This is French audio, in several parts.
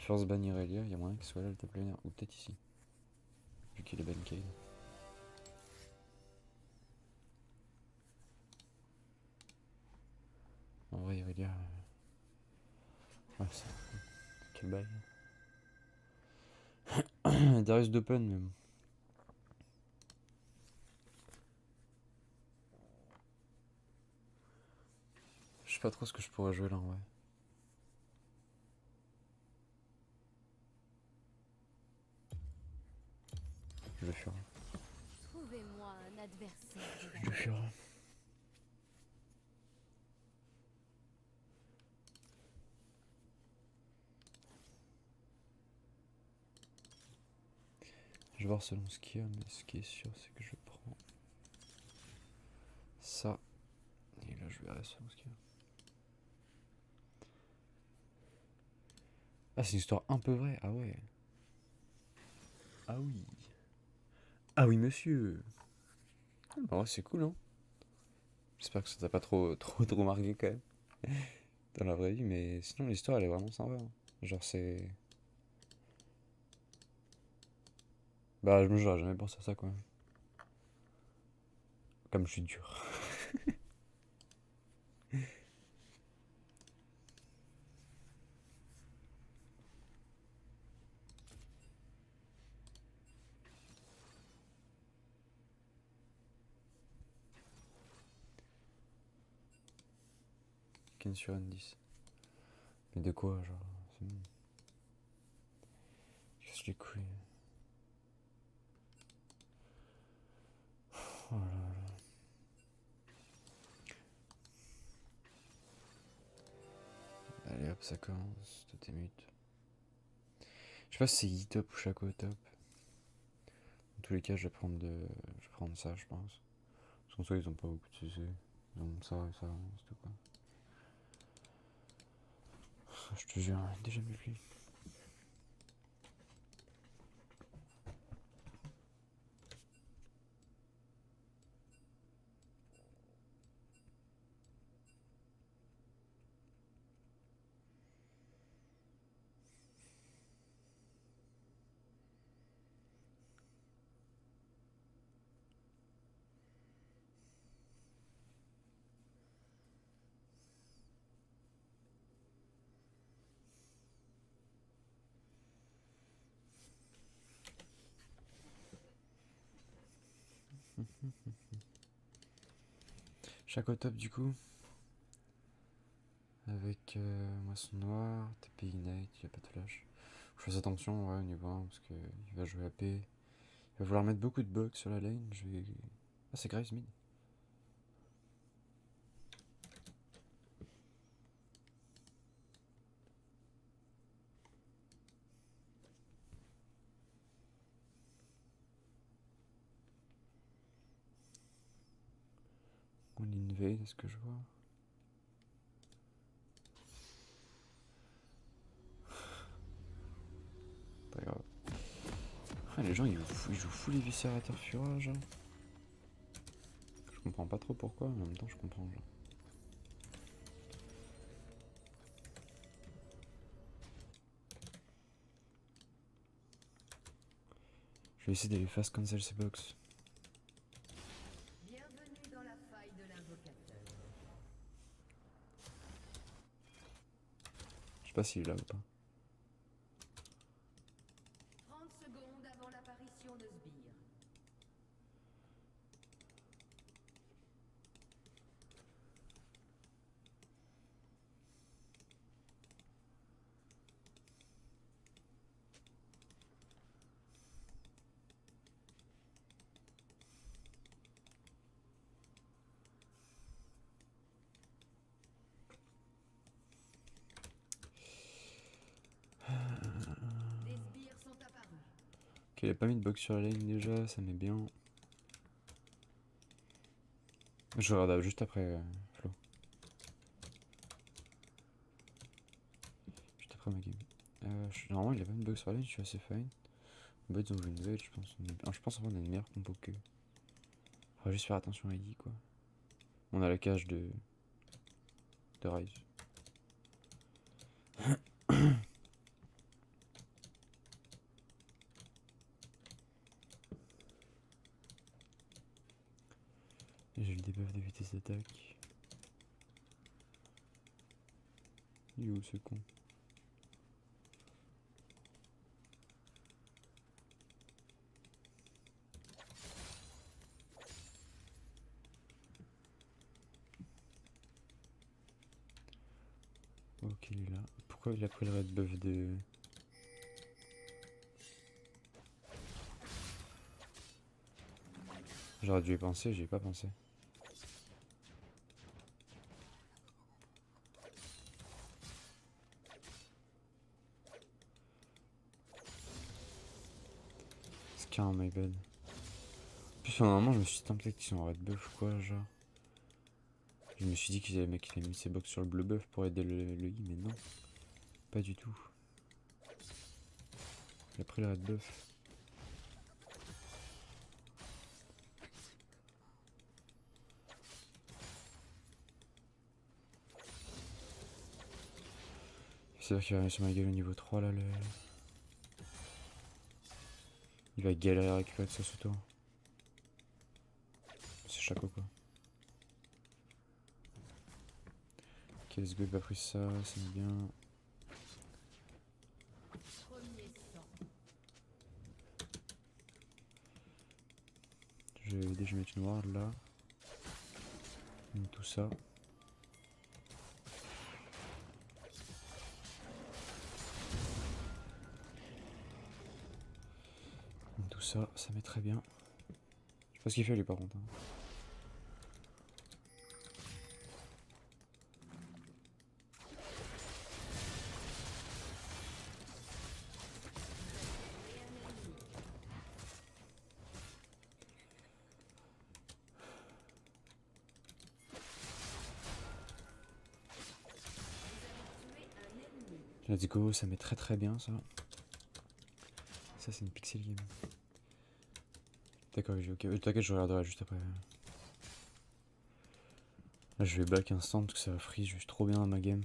first ban Irelia, il y a moyen qu'il soit là le top laner, ou peut-être ici, vu qu'il est ban Cade. En vrai, Irelia. Ouais, ça. Quel bail. Darius d'open, mais bon. Je sais pas trop ce que je pourrais jouer là en vrai. Je le ferai. Trouvez-moi un adversaire. Je le ferai. Je vais voir selon ce qu'il y a, mais ce qui est sûr, c'est que je prends ça. Et là, je verrai selon ce qu'il y a. Ah, c'est une histoire un peu vraie. Ah ouais. Ah oui. Ah oui, monsieur. Bah ouais, c'est cool, hein. J'espère que ça t'a pas trop marqué quand même. Dans la vraie vie, mais sinon, l'histoire, elle est vraiment sympa, hein. Genre, c'est. Bah, je me j'aurais jamais pensé à ça, quoi. Comme je suis dur. Ken sur N10. Mais de quoi, genre? C'est bon. Casse les couilles. Oh là là. Allez hop, ça commence. Tout est mute. Je sais pas si c'est E-top ou Chaco top. Dans tous les cas, je vais prendre ça, je pense. Parce qu'en soi, ils ont pas beaucoup de CC. Ils ont ça et ça, c'est tout quoi. Je te jure, déjà mieux que lui. Chaco top du coup. Avec Moisson Noir, TP Ignite, il a pas de flash. Je fais attention ouais, au niveau 1 parce qu'il va jouer AP. Il va vouloir mettre beaucoup de bugs sur la lane. Je vais. Ah, c'est Graves mid. On invade, est-ce que je vois? Pas grave. Ah, les gens ils jouent full éviscérateur Fura, genre. Je comprends pas trop pourquoi, mais en même temps je comprends, genre. Je vais essayer d'aller fast cancel ces box. Bienvenue dans la faille de l'invocateur. Je sais pas s'il est là ou pas. 30 secondes avant l'apparition de Sbire. Des sbires sont apparus. Ok, il a pas mis de box sur la lane déjà, ça met bien. Je regarde juste après Flo. Juste après ma game. Normalement, il a pas mis de bug sur la lane, je suis assez fine. Bah, ils ont joué une veille, je pense. Je pense qu'on a une meilleure compo qu'eux. Faudra juste faire attention à Eddie, quoi. On a la cage de Rise. J'ai le debuff de vitesse d'attaque. Il est où ce con? Ok, il est là. Pourquoi il a pris le red buff de... J'aurais dû y penser, j'y ai pas pensé. Scar, my bad. En plus, à un moment, je me suis dit, peut-être qu'ils sont en red buff ou quoi, genre. Je me suis dit qu'ils avaient mec qui a mis ses box sur le bleu buff pour aider le I, mais non. Pas du tout. Il a pris le red buff. C'est sûr qu'il va aller sur ma gueule au niveau 3 là. Il va galérer à récupérer de ça sous toi. C'est chaco quoi. Ok, let's go, il a pris ça, c'est bien. Premier sang. Je vais déjà mettre une ward là. Tout ça. Tout ça, ça met très bien. Je sais pas ce qu'il fait lui par contre. Hein. Let's go, ça met très très bien ça. Ça c'est une pixel game. D'accord, ok. T'inquiète, je regarderai juste après. Là je vais back instant parce que ça va freeze juste trop bien dans ma game.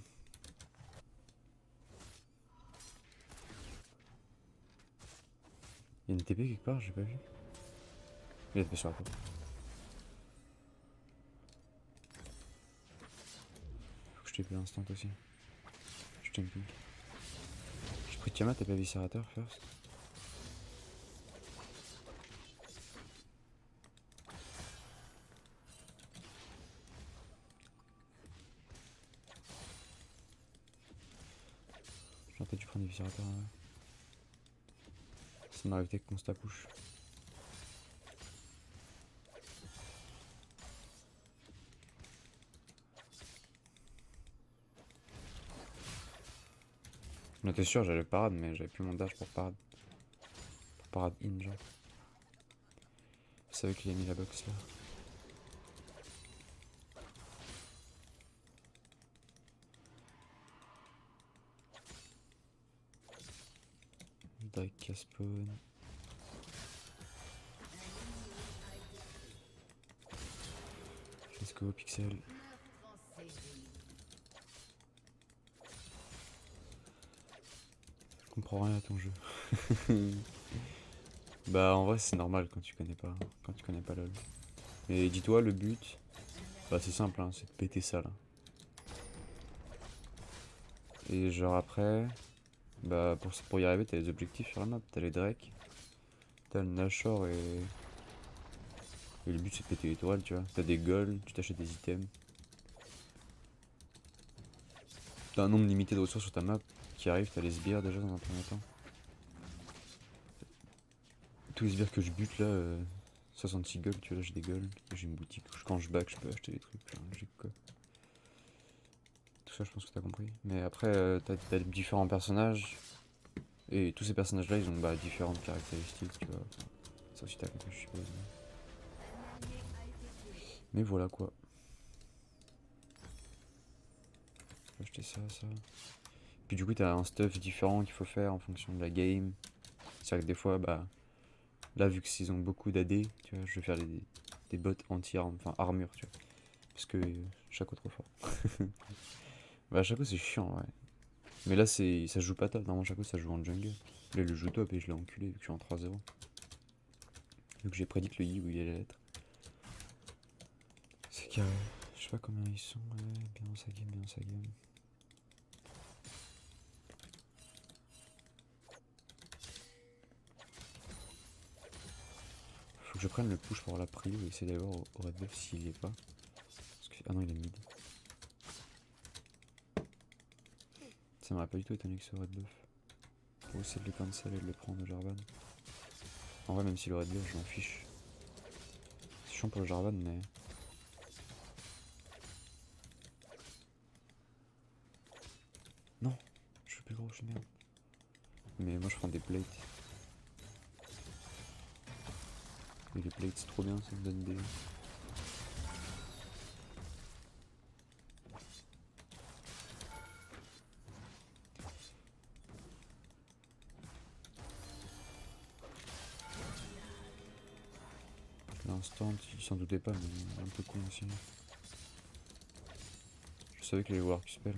Il y a une TP quelque part, j'ai pas vu. Il a TP sur la porte. Faut que je TP instant aussi. Je jumping. J'ai pris Tiamat, t'as pas viscérateur first. J'aurais peut-être dû prendre des viscérateurs. Ouais. Ça m'arrive dès qu'on se tapouche. J'étais sûr, j'allais parade, mais j'avais plus mon dash pour parade. Pour parade in, genre. Je savais qu'il a mis la box là. Drake qui a spawn. Let's go, Pixel. Je comprends rien à ton jeu. Bah en vrai c'est normal quand tu connais pas LoL. Et dis-toi le but, bah c'est simple hein, c'est de péter ça là. Et genre après, bah pour y arriver t'as les objectifs sur la map, t'as les Drake, t'as le Nashor et le but c'est de péter les toiles tu vois. T'as des golds, tu t'achètes des items. T'as un nombre limité de ressources sur ta map qui arrive, t'as les sbires déjà dans un premier temps. Tous les sbires que je bute là, 66 gold, tu vois là j'ai des golds, j'ai une boutique où quand je back je peux acheter des trucs, logique quoi. Tout ça je pense que t'as compris. Mais après t'as différents personnages, et tous ces personnages là ils ont bah, différentes caractéristiques, tu vois. Ça aussi t'as compris je suppose. Mais voilà quoi. Je peux acheter ça. Puis du coup t'as un stuff différent qu'il faut faire en fonction de la game. C'est-à-dire que des fois bah... Là, vu qu'ils ont beaucoup d'AD, tu vois, je vais faire des bots anti-armes, enfin armure, tu vois. Parce que Shaco trop fort. Bah, Shaco c'est chiant, ouais. Mais là, ça se joue pas top. Normalement, Shaco ça joue en jungle. Là, il le joue top et je l'ai enculé vu que je suis en 3-0. Vu que j'ai prédit que le I où il allait être. carré. Je sais pas combien ils sont. Ouais, bien dans sa game, bien dans sa game. Faut que je prenne le push pour avoir la prio et essayer d'aller voir au red buff s'il y est pas. Parce que... Ah non, il est mid. Ça m'aurait pas du tout étonné que ce red buff. Pour essayer de le cancel et de le prendre au Jarvan. En vrai, même si le red buff, je m'en fiche. C'est chiant pour le Jarvan, mais. Non, je suis plus gros, je suis merde. Mais moi, je prends des plates. Et les plates, c'est trop bien, ça me donne des. L'instant, il s'en doutait pas, mais un peu con aussi. Je savais qu'il allait voir Q-Spell.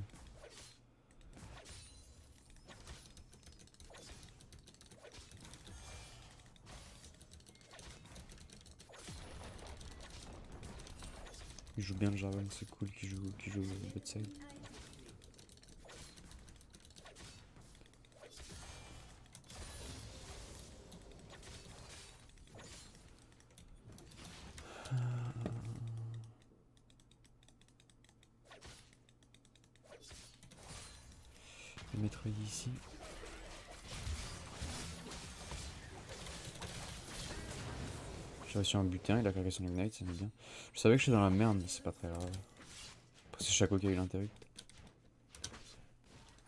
Il joue bien le Jarvan, c'est cool qu'il joue bot side. Je vais mettre ici. J'ai réussi un butin, il a claqué son ignite, ça m'est bien. Je savais que je suis dans la merde, mais c'est pas très grave. Après, c'est Chaco qui a eu l'interrupt.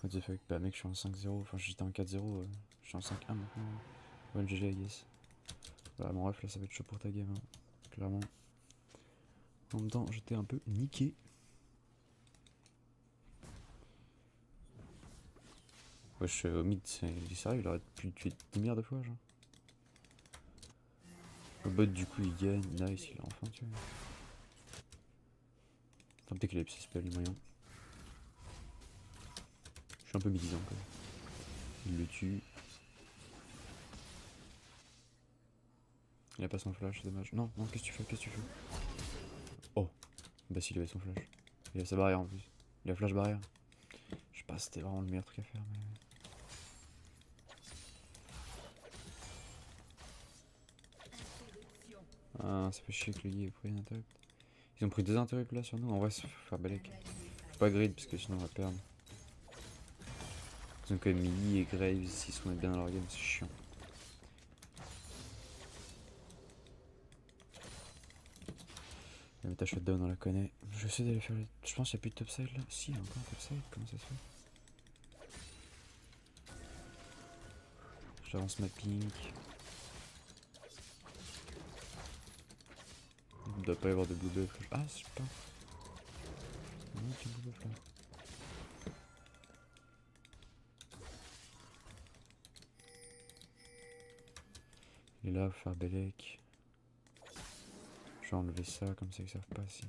What the fuck, bah mec, je suis en 5-0, enfin j'étais en 4-0, je suis en 5-1 maintenant. Ouais, le GG, I guess. Bah, mon ref là, ça va être chaud pour ta game, hein, clairement. En même temps, j'étais un peu niqué. Ouais, je suis au mid, c'est sérieux, il aurait pu tuer 10 milliards de fois, genre. Le bot, du coup, il gagne, nice, il a enfin tué. Enfin, peut-être qu'il a psy spell, les moyens. Je suis un peu militant quand même. Il le tue. Il a pas son flash, c'est dommage. Non, non, qu'est-ce que tu fais? Qu'est-ce que tu fais? Oh, bah s'il avait son flash. Il a sa barrière en plus. Il a flash barrière. Je sais pas si c'était vraiment le meilleur truc à faire, mais. Ah, ça fait chier que le Yi ait pris un interrupt. Ils ont pris 2 interrupts là sur nous. En vrai, faut faire balèque. Faut pas grid parce que sinon on va perdre. Ils ont quand même Yi et Graves s'ils se mettent bien dans leur game, c'est chiant. La méta shutdown, on la connaît. Je vais essayer d'aller faire le. Je pense qu'il n'y a plus de topside là. Si, il y a encore un topside. Comment ça se fait? J'avance ma pink. Il ne doit pas y avoir de blue buff. Ah, je sais pas. Non, il y a blue buff là. Il est là, faut faire Belek. Je vais enlever ça, comme ça ils savent pas si.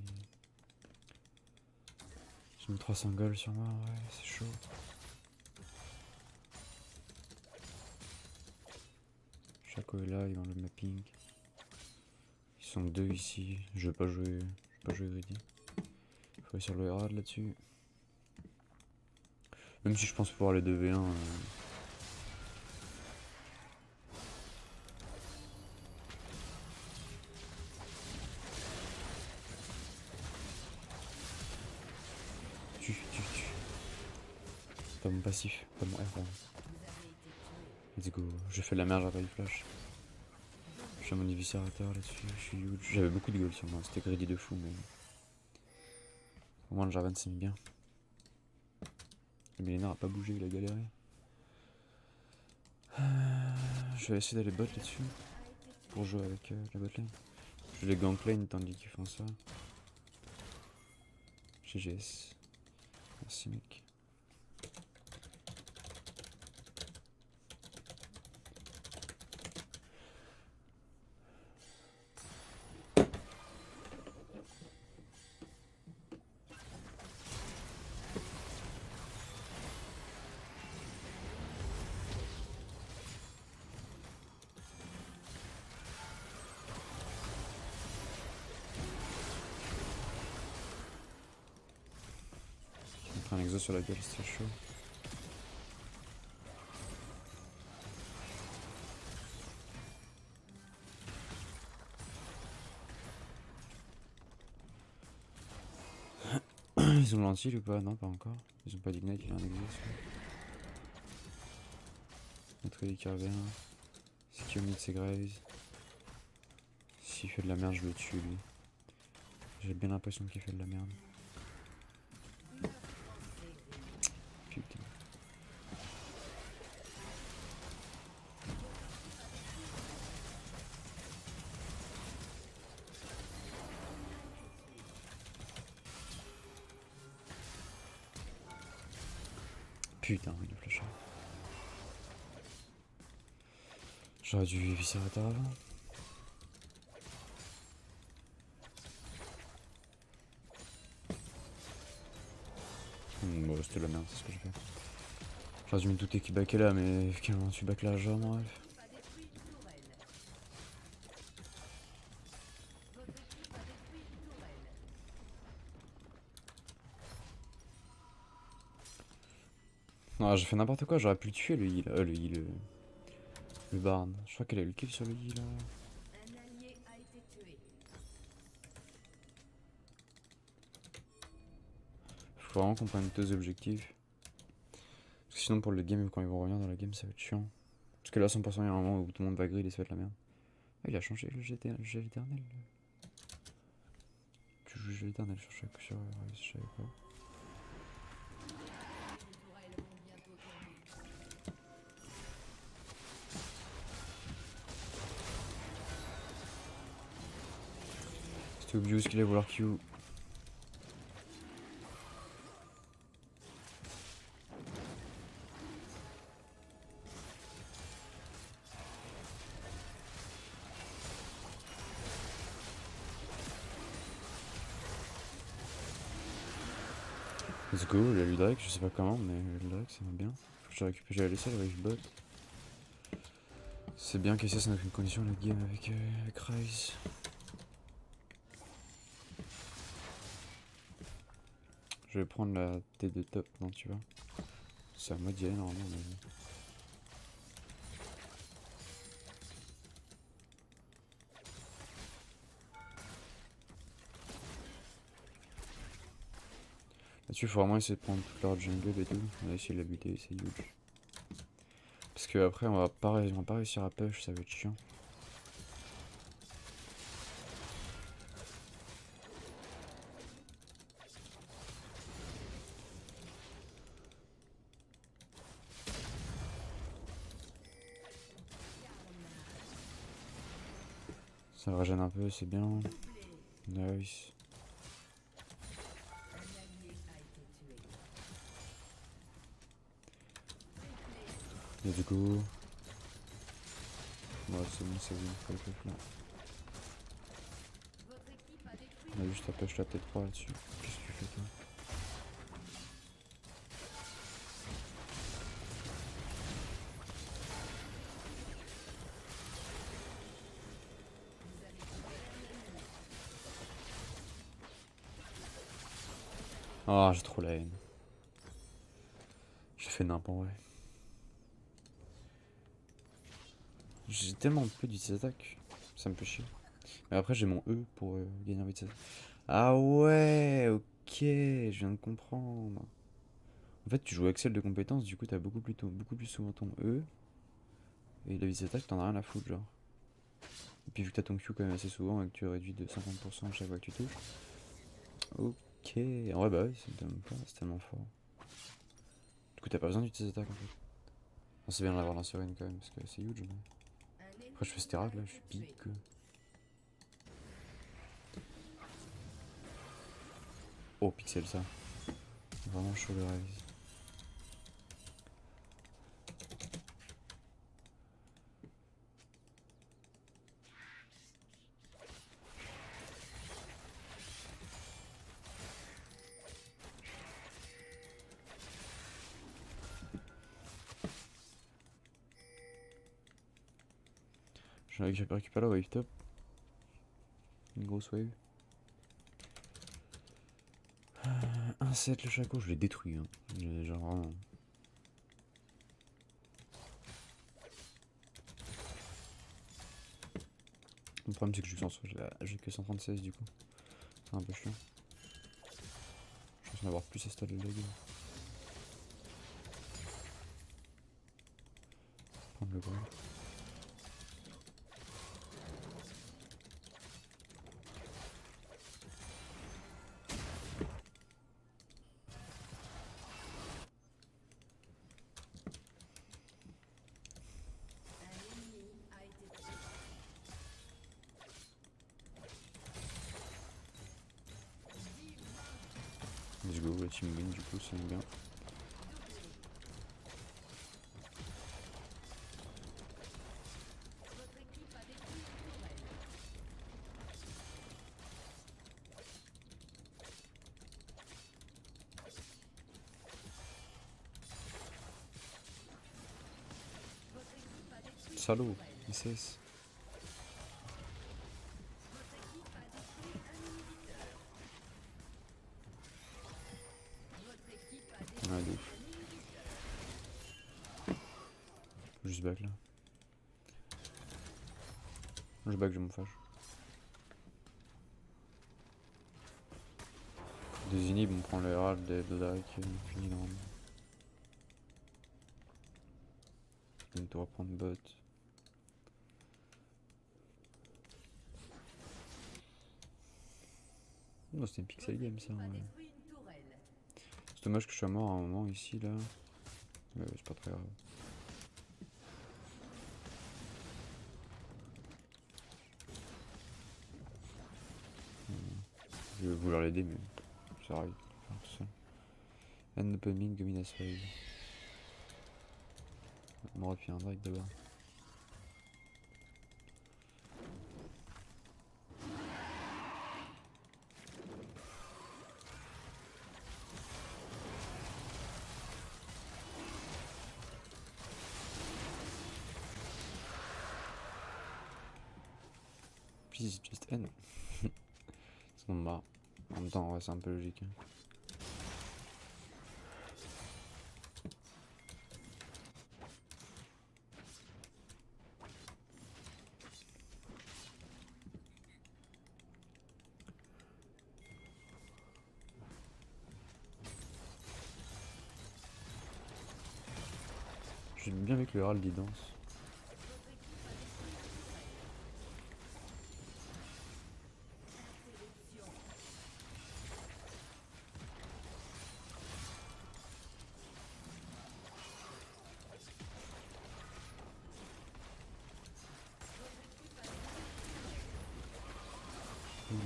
J'ai mis 300 gold sur moi, ouais, c'est chaud. Chaco est là, il enlève ma pink. Ils sont 2 ici, je vais pas jouer greedy. Faut aller sur le Herald là-dessus. Même si je pense pouvoir les 2v1. Tu. Pas mon passif, pas mon R, pardon. Let's go, je fais de la merde, j'ai pas eu flash. Je fais mon éviscérateur là-dessus, je suis huge. J'avais beaucoup de gold sur moi, c'était greedy de fou, mais. Au moins le Jarvan s'est mis bien. Le millénaire a pas bougé, il a galéré. Je vais essayer d'aller bot là-dessus. Pour jouer avec la botlane. Je les gank lane tandis qu'ils font ça. GGS. Merci mec. pris un exo sur la gueule, c'était chaud. Ils ont l'anti ou pas? Non, pas encore. Ils ont pas d'ignite, il a un exo. Notre Eli qui revient. C'est qui au mid, c'est Graves. S'il fait de la merde, je le tue lui. J'ai bien l'impression qu'il fait de la merde. Putain. Putain, il a flashé. J'aurais dû Viscerator avant. Bon, c'était de la merde, c'est ce que j'ai fait. J'aurais dû me douter qu'il backait là, mais quel moment tu back là, genre, bref. Non, j'ai fait n'importe quoi, j'aurais pu le tuer le heal, le Barn. Je crois qu'elle a eu le kill sur le heal là. Un allié a été tué. Faut vraiment qu'on prenne deux objectifs. Parce que sinon pour le game, quand ils vont revenir dans la game, ça va être chiant. Parce que là 100% il y a un moment où tout le monde va grill et ça va être la merde. Ah, il a changé le jet éternel. Tu joues le jet éternel sur chaque je savais pas. C'était obvious qu'il allait vouloir Q. Let's go, le Ludrek, je sais pas comment, mais le Ludrek ça va bien. Faut que je récupère, j'ai laissé le Wave Bot. C'est bien que ça, c'est notre condition la game avec Ryze. Je vais prendre la T de top, non tu vois. C'est à moi d'y aller normalement, mais... Là-dessus, il faut vraiment essayer de prendre toute leur jungle et tout. On va essayer de la buter, c'est huge. Parce que après, on va pas réussir à push, ça va être chiant. Ça le régène un peu, c'est bien. Nice. Let's go. Ouais, c'est bon, c'est bon, faut le push là. On a juste à push la T3 là-dessus. Qu'est-ce que tu fais toi? Ah, j'ai trop la haine. J'ai fait n'importe quoi. J'ai tellement peu d'utilité d'attaque, ça me fait chier. Mais après j'ai mon E pour gagner en vitesse. Ah ouais, ok, je viens de comprendre. En fait tu joues Excel de compétences, du coup t'as beaucoup plus souvent ton E. Et la vitesse d'attaque t'en as rien à foutre genre. Et puis vu que t'as ton Q quand même assez souvent et que tu réduis de 50% chaque fois que tu touches. Ok, en vrai bah oui, c'est tellement fort. Du coup t'as pas besoin d'utiliser d'attaque en fait. Non, c'est bien d'avoir l'insurine quand même parce que c'est huge. Mais... Après je fais Sterak là, je suis pique. Oh pixel ça. Vraiment chaud le Ryze. J'ai récupéré la wave top. Une grosse wave. 1-0. 7 le chaco, je l'ai détruit. Hein. Genre vraiment. Le problème c'est que j'ai que 136 du coup. C'est un peu chiant. Je pense en avoir plus installé la game. Prendre le gros. Let's go, la team win du coup, c'est bien. Salaud, SS. Ouais, de ouf. Faut juste back là. Je back, je m'en fâche. Des inhibs, on prend le Herald, des Black, fini le round. On doit reprendre bot. Non, c'était une pixel game ça. Ouais. C'est dommage que je sois mort à un moment ici là. Mais c'est pas très grave. Je vais vouloir l'aider mais ça arrive. Tout seul. End opening, Dominas 5. On aurait pu un drake d'abord. Please just end. Sinon marre. En même temps, ouais, c'est un peu logique. Hein. J'aime bien avec le Herald il danse.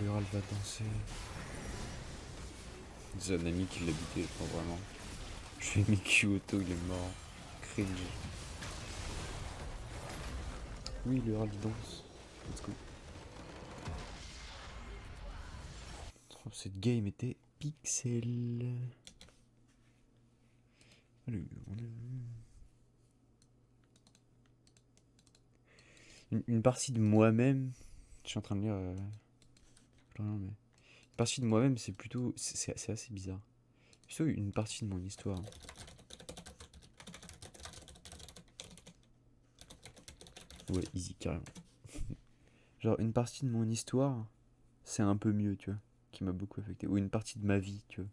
Le Herald va danser. C'est un ami qui l'a buté, je crois vraiment. Je fais Mickey Auto, il est mort. Cringe. Oui, le Herald danse. Let's go. Cette game était pixel. Allez, une partie de moi-même. Je suis en train de lire. Une partie de moi-même, c'est plutôt. C'est assez bizarre. Plutôt une partie de mon histoire. Ouais, easy, carrément. Genre, une partie de mon histoire, c'est un peu mieux, tu vois. Qui m'a beaucoup affecté. Ou une partie de ma vie, tu vois.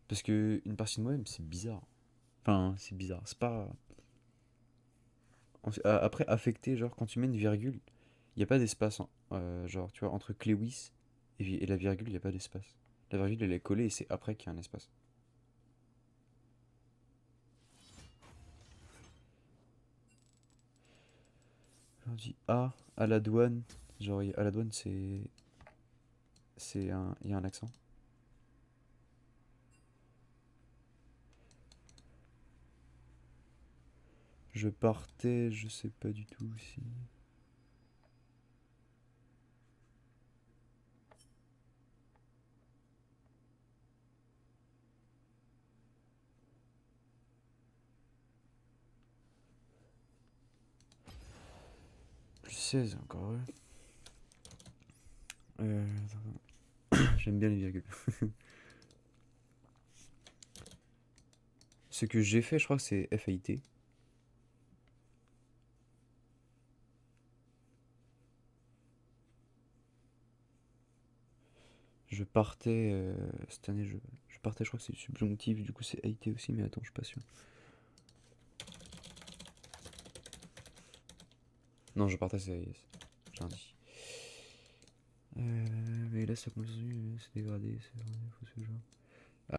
Parce que une partie de moi-même, c'est bizarre. Enfin, c'est bizarre. C'est pas. Après, affecté, genre, quand tu mets une virgule, il n'y a pas d'espace. Genre, tu vois, entre Clewis et la virgule, il n'y a pas d'espace. La virgule, elle est collée et c'est après qu'il y a un espace. On dit A à la douane. Genre, à la douane, c'est. Il y a un accent. Je partais, je sais pas du tout si. Plus 16 encore, ouais. J'aime bien les virgules. Ce que j'ai fait, je crois que c'est FIT. Je partais cette année, je partais, je crois que c'est subjonctif, du coup c'est AIT aussi, mais attends, je suis pas sûr. Non, je partais, c'est AIS. J'ai dit. Mais là, ça continue, c'est dégradé, c'est vraiment faux ce genre.